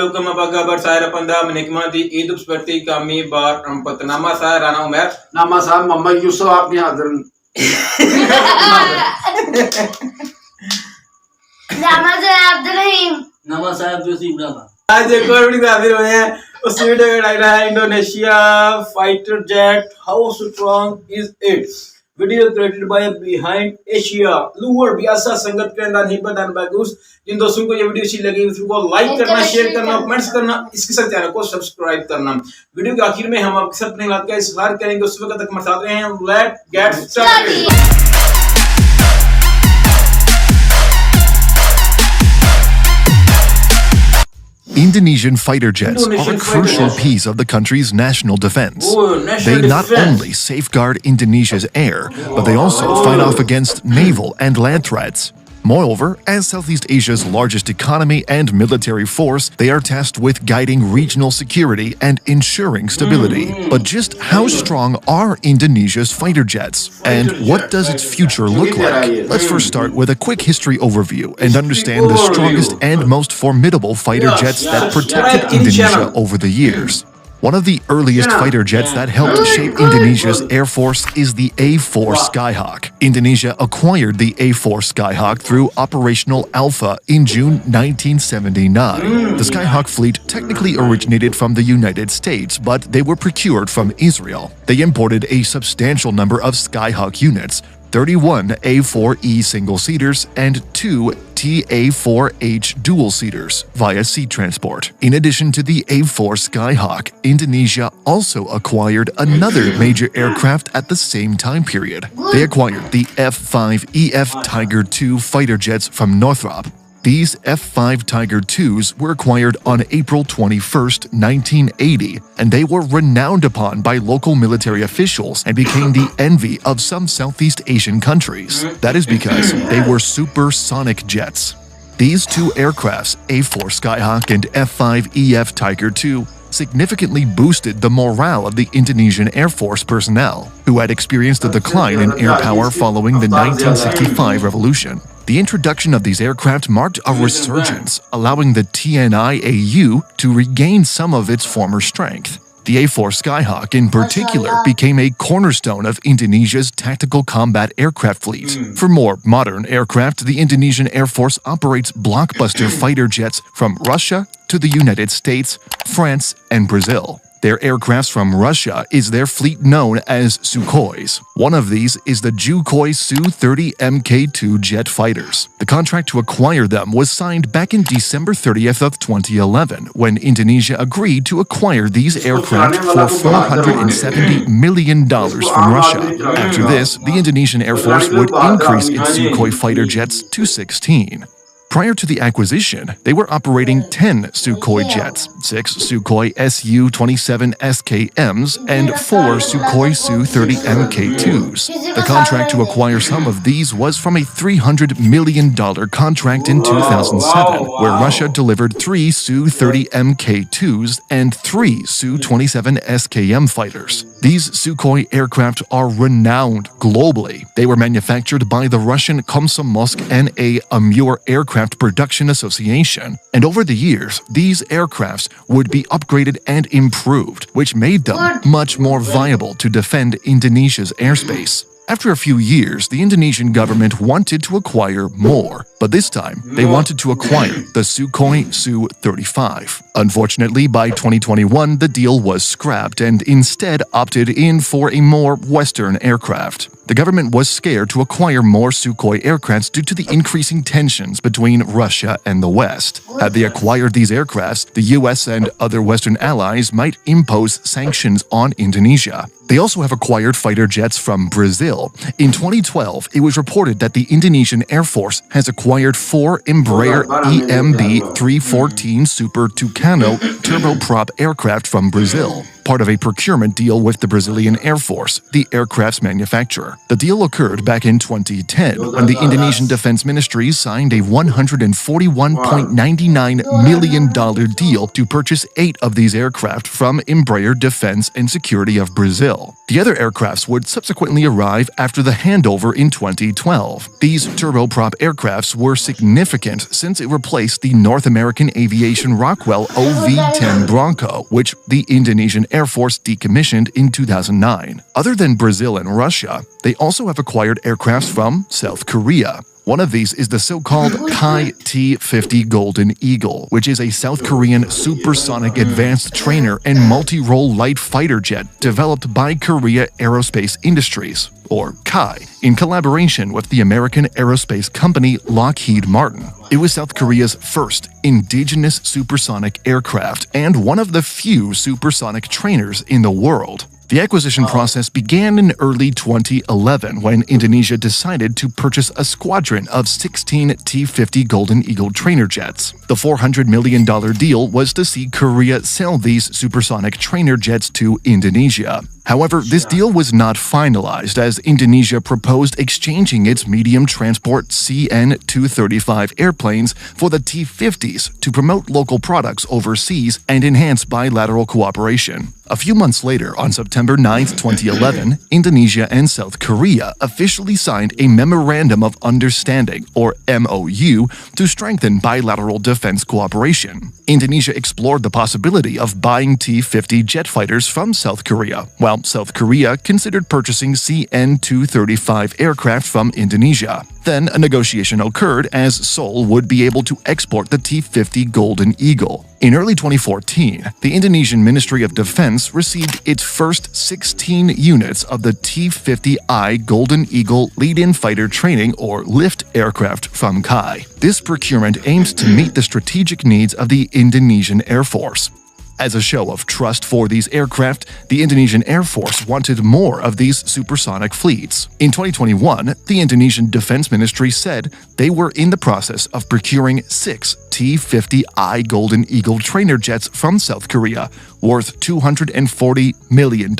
Assalamualaikum apa saya Panda menikmati hidup seperti kami berempat. Nama saya Rana Umar. Nama saya Muhammad Yusuf. आपने हाजिर nama saya Abdul Rahim. nama saya Abdul Rahim. आज एक और video हाजिर हुए हैं। उस वीडियो का टाइटल है Indonesia fighter jet, how strong is it? Video created by behind Asia RUE बियासा संगत के अंदर हिब्बत एंड बागुस। जिन दोस्तों को ये वीडियो अच्छी लगी उसको लाइक करना, शेयर करना, कमेंट्स करना, इसके साथ चैनल को सब्सक्राइब करना। वीडियो के आखिर में हम आपके साथ अपने इलाके का इजहार करेंगे, उस वक्त तक हम साथ रहे हैं। Let's get started. Indonesian fighter jets are a crucial piece of the country's national defense. They not only safeguard Indonesia's air, but they also fight off against naval and land threats. Moreover, as Southeast Asia's largest economy and military force, they are tasked with guiding regional security and ensuring stability. But just how strong are Indonesia's fighter jets? And what does its future look like? Let's first start with a quick history overview and understand the strongest and most formidable fighter jets that protected Indonesia over the years. One of the earliest fighter jets that helped shape Indonesia's air force is the A4 Skyhawk. Indonesia acquired the A4 Skyhawk through Operational Alpha in June 1979. The Skyhawk fleet technically originated from the United States, but they were procured from Israel. They imported a substantial number of Skyhawk units, 31 A4E single-seaters and 2 TA4H dual-seaters via sea transport. In addition to the A4 Skyhawk, Indonesia also acquired another major aircraft at the same time period. They acquired the F-5EF Tiger II fighter jets from Northrop. These F-5 Tiger IIs were acquired on April 21, 1980, and they were renowned upon by local military officials and became the envy of some Southeast Asian countries. That is because they were supersonic jets. These two aircrafts, A4 Skyhawk and F-5EF Tiger II, significantly boosted the morale of the Indonesian Air Force personnel, who had experienced a decline in air power following the 1965 revolution. The introduction of these aircraft marked a resurgence, allowing the TNI-AU to regain some of its former strength. The A4 Skyhawk in particular became a cornerstone of Indonesia's tactical combat aircraft fleet. For more modern aircraft, the Indonesian Air Force operates blockbuster fighter jets from Russia to the United States, France, and Brazil. Their aircrafts from Russia is their fleet known as Sukhois. One of these is the Sukhoi Su-30 Mk2 jet fighters. The contract to acquire them was signed back in December 30th of 2011 when Indonesia agreed to acquire these aircraft for $470 million from Russia. After this, the Indonesian Air Force would increase its Sukhoi fighter jets to 16. Prior to the acquisition, they were operating 10 Sukhoi jets, 6 Sukhoi Su-27 SKMs, and 4 Sukhoi Su-30 Mk2s. The contract to acquire some of these was from a $300 million contract in 2007, where Russia delivered 3 Su-30 Mk2s and 3 Su-27 SKM fighters. These Sukhoi aircraft are renowned globally. They were manufactured by the Russian Komsomolsk N.A. Amur Aircraft Production Association, and over the years, these aircrafts would be upgraded and improved, which made them much more viable to defend Indonesia's airspace. After a few years, the Indonesian government wanted to acquire more, but this time they wanted to acquire the Sukhoi Su-35. Unfortunately, by 2021, the deal was scrapped and instead opted in for a more Western aircraft. The government was scared to acquire more Sukhoi aircrafts due to the increasing tensions between Russia and the West. Had they acquired these aircrafts, the US and other Western allies might impose sanctions on Indonesia. They also have acquired fighter jets from Brazil. In 2012, it was reported that the Indonesian Air Force has acquired 4 Embraer EMB 314 Super Tucano turboprop aircraft from Brazil, part of a procurement deal with the Brazilian Air Force, the aircraft's manufacturer. The deal occurred back in 2010 when the Indonesian Defense Ministry signed a $141.99 million deal to purchase 8 of these aircraft from Embraer Defense and Security of Brazil. The other aircrafts would subsequently arrive after the handover in 2012. These turboprop aircrafts were significant since it replaced the North American Aviation Rockwell OV-10 Bronco, which the Indonesian Air Force decommissioned in 2009. Other than Brazil and Russia, they also have acquired aircrafts from South Korea. One of these is the so-called Kai T-50 Golden Eagle, which is a South Korean supersonic advanced trainer and multi-role light fighter jet developed by Korea Aerospace Industries, or Kai, in collaboration with the American aerospace company Lockheed Martin. It was South Korea's first indigenous supersonic aircraft and one of the few supersonic trainers in the world. The acquisition process began in early 2011 when Indonesia decided to purchase a squadron of 16 T-50 Golden Eagle trainer jets. The $400 million deal was to see Korea sell these supersonic trainer jets to Indonesia. However, this deal was not finalized as Indonesia proposed exchanging its medium transport CN-235 airplanes for the T-50s to promote local products overseas and enhance bilateral cooperation. A few months later, on September 9, 2011, Indonesia and South Korea officially signed a Memorandum of Understanding, or MOU, to strengthen bilateral defense cooperation. Indonesia explored the possibility of buying T-50 jet fighters from South Korea, while South Korea considered purchasing CN-235 aircraft from Indonesia. Then a negotiation occurred as Seoul would be able to export the T-50 Golden Eagle. In early 2014, the Indonesian Ministry of Defense received its first 16 units of the T-50I Golden Eagle lead-in fighter training or lift aircraft from Kai. This procurement aimed to meet the strategic needs of the Indonesian Air Force. As a show of trust for these aircraft, the Indonesian Air Force wanted more of these supersonic fleets. In 2021, the Indonesian Defense Ministry said they were in the process of procuring 6 T-50I Golden Eagle trainer jets from South Korea, worth $240 million.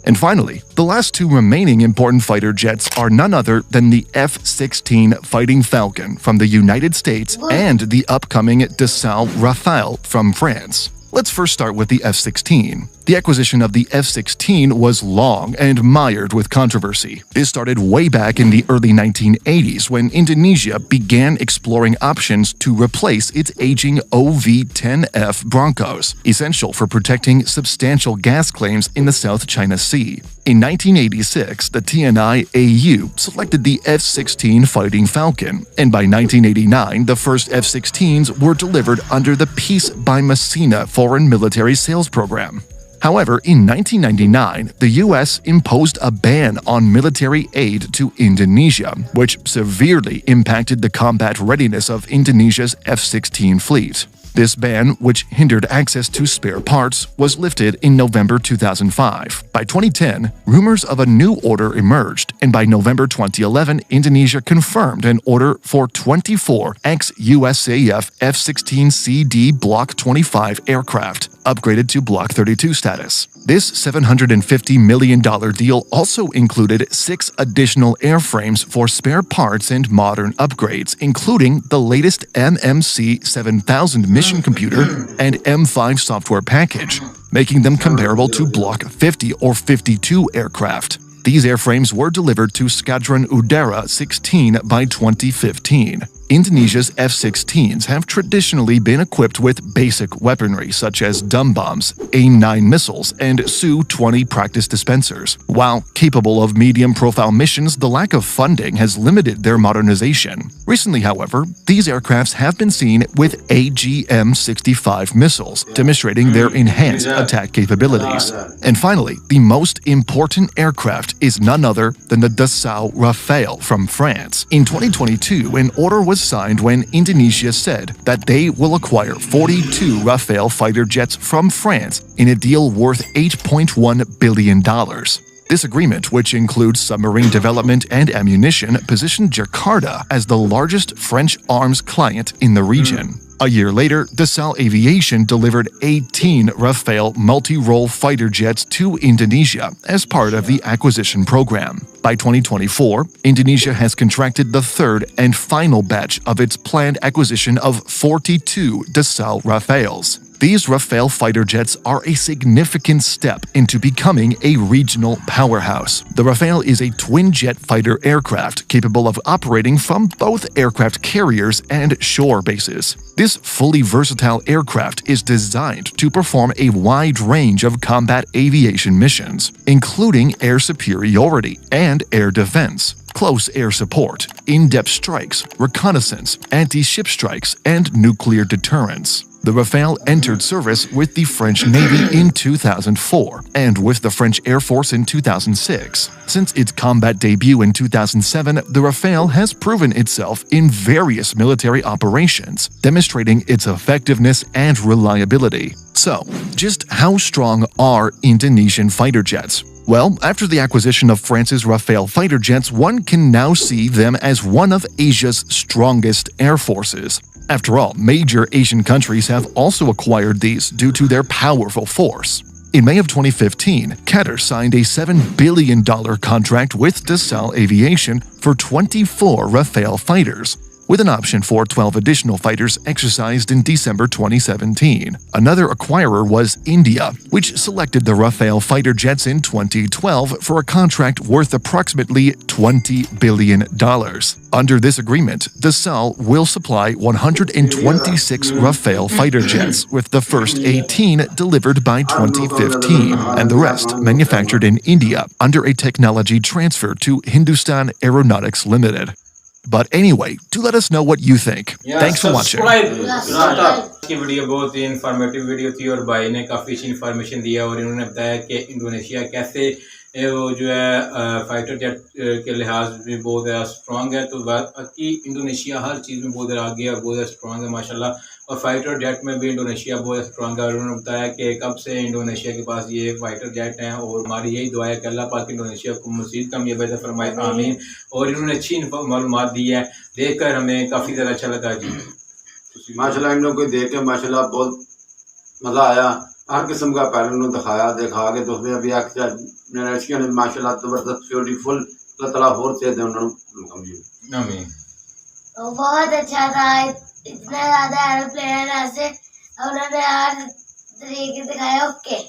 And finally, the last two remaining important fighter jets are none other than the F-16 Fighting Falcon from the United States and the upcoming Dassault Rafale from France. Let's first start with the F-16. The acquisition of the F-16 was long and mired with controversy. This started way back in the early 1980s when Indonesia began exploring options to replace its aging OV-10F Broncos, essential for protecting substantial gas claims in the South China Sea. In 1986, the TNI-AU selected the F-16 Fighting Falcon, and by 1989, the first F-16s were delivered under the Peace by Messina Foreign Military Sales Program. However, in 1999, the U.S. imposed a ban on military aid to Indonesia, which severely impacted the combat readiness of Indonesia's F-16 fleet. This ban, which hindered access to spare parts, was lifted in November 2005. By 2010, rumors of a new order emerged, and by November 2011, Indonesia confirmed an order for 24 ex-USAF F-16CD Block 25 aircraft, upgraded to Block 32 status. This $750 million deal also included 6 additional airframes for spare parts and modern upgrades, including the latest MMC 7000 mission computer and M5 software package, making them comparable to Block 50 or 52 aircraft. These airframes were delivered to Squadron Udara 16 by 2015. Indonesia's F-16s have traditionally been equipped with basic weaponry such as dumb bombs, AIM-9 missiles, and Su-20 practice dispensers. While capable of medium-profile missions, the lack of funding has limited their modernization. Recently, however, these aircrafts have been seen with AGM-65 missiles, demonstrating their enhanced attack capabilities. And finally, the most important aircraft is none other than the Dassault Rafale from France. In 2022, an order was signed when Indonesia said that they will acquire 42 Rafale fighter jets from France in a deal worth $8.1 billion. This agreement, which includes submarine development and ammunition, positioned Jakarta as the largest French arms client in the region. A year later, Dassault Aviation delivered 18 Rafale multi-role fighter jets to Indonesia as part of the acquisition program. By 2024, Indonesia has contracted the third and final batch of its planned acquisition of 42 Dassault Rafales. These Rafale fighter jets are a significant step into becoming a regional powerhouse. The Rafale is a twin-jet fighter aircraft capable of operating from both aircraft carriers and shore bases. This fully versatile aircraft is designed to perform a wide range of combat aviation missions, including air superiority and air defense, close air support, in-depth strikes, reconnaissance, anti-ship strikes, and nuclear deterrence. The Rafale entered service with the French Navy in 2004 and with the French Air Force in 2006. Since its combat debut in 2007, the Rafale has proven itself in various military operations, demonstrating its effectiveness and reliability. So, just how strong are Indonesian fighter jets? Well, after the acquisition of France's Rafale fighter jets, one can now see them as one of Asia's strongest air forces. After all, major Asian countries have also acquired these due to their powerful force. In May of 2015, Qatar signed a $7 billion contract with Dassault Aviation for 24 Rafale fighters, with an option for 12 additional fighters exercised in December 2017. Another acquirer was India, which selected the Rafale fighter jets in 2012 for a contract worth approximately $20 billion. Under this agreement, Dassault will supply 126 Rafale fighter jets, with the first 18 delivered by 2015, and the rest manufactured in India under a technology transfer to Hindustan Aeronautics Limited. But anyway, do let us know what you think. Thanks for watching. की video बहुत ही informative video थी और भाई ने काफ़ी अच्छी information दिया और इन्होंने बताया कि इंडोनेशिया कैसे वो जो है फाइटर जेट के लिहाज में बहुत ज़्यादा स्ट्रॉन्ग है। तो बाकी इंडोनेशिया हर चीज़ में बहुत ज़्यादा आगे है और बहुत ज़्यादा स्ट्रॉन्ग है माशाल्लाह, और फाइटर जेट में भी इंडोनेशिया बहुत स्ट्रॉन्ग है। और उन्होंने बताया कि कब से इंडोनेशिया के पास ये फाइटर जेट हैं और हमारी यही दुआ है कि अल्लाह पाक इंडोनेशिया को मज़ीद कामयाबी अता फरमाए, आमीन। और इन्होंने अच्छी मालूमात दी है, देखकर हमें काफ़ी ज़्यादा अच्छा लगा जी। माशाल्लाह इन लोगों को देख के माशाल्लाह बहुत मज़ा आया। हर किस्म का पहलू उन्होंने दिखा के तो अभी ने माशाल्लाह ज़बरदस्त ब्यूटीफुल, अल्लाह ताला और से दे उन्होंने। आमीन। बहुत अच्छा था, इतने ज्यादा एरोप्लेन ऐसे उन्होंने हर तरीके दिखाया। ओके,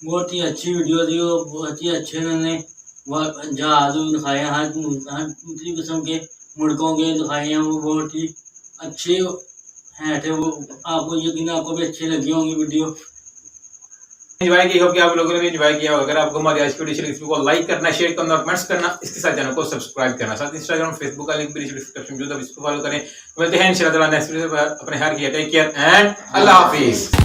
बहुत ही अच्छी वीडियो थी, बहुत ही अच्छे उन्होंने जहाज दिखाए, हर किस्म के मुड़कों के दिखाए हैं, वो बहुत ही अच्छे हैं थे। वो आपको यकीन आपको भी अच्छी लगी होंगी वीडियो। एंजॉय की होगी, आप लोगों ने भी एंजॉय किया होगा। अगर आपको हमारी आज की वीडियो अच्छी लगी, लाइक करना, शेयर करना, कमेंट्स करना, इसके साथ चैनल को सब्सक्राइब करना, साथ इंस्टाग्राम फेसबुक का लिंक भी डिस्क्रिप्शन में, इसको फॉलो करें। मिलते हैं इंशाल्लाह नेक्स्ट वीडियो पर। अपने ख्याल रखिए, टेक केयर एंड अल्लाह हाफिज।